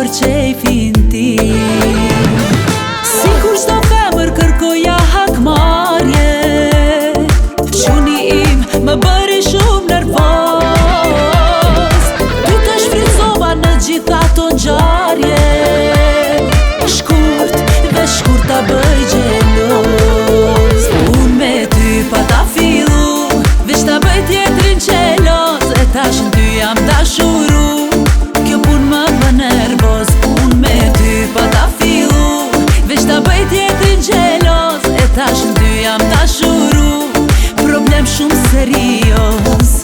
për qejfin ti. Sikur çdo femër kërkoja hakmarrje, quni im më bëri shumë nervoz. Ty të shfrytëzova në gjitha ato ngjarje, shkurt dhe shkurt ta bëj xheloz. Unë me ty pa ta fillu, veç ta bëj tjetrin qeloz. E tash në ty jam dashuru, kjo pun më bën nervoz. Unë me ty pa ta fillu, veç ta bëj tjetrin qeloz. E tash në ty jam dashuru, problem shumë serios.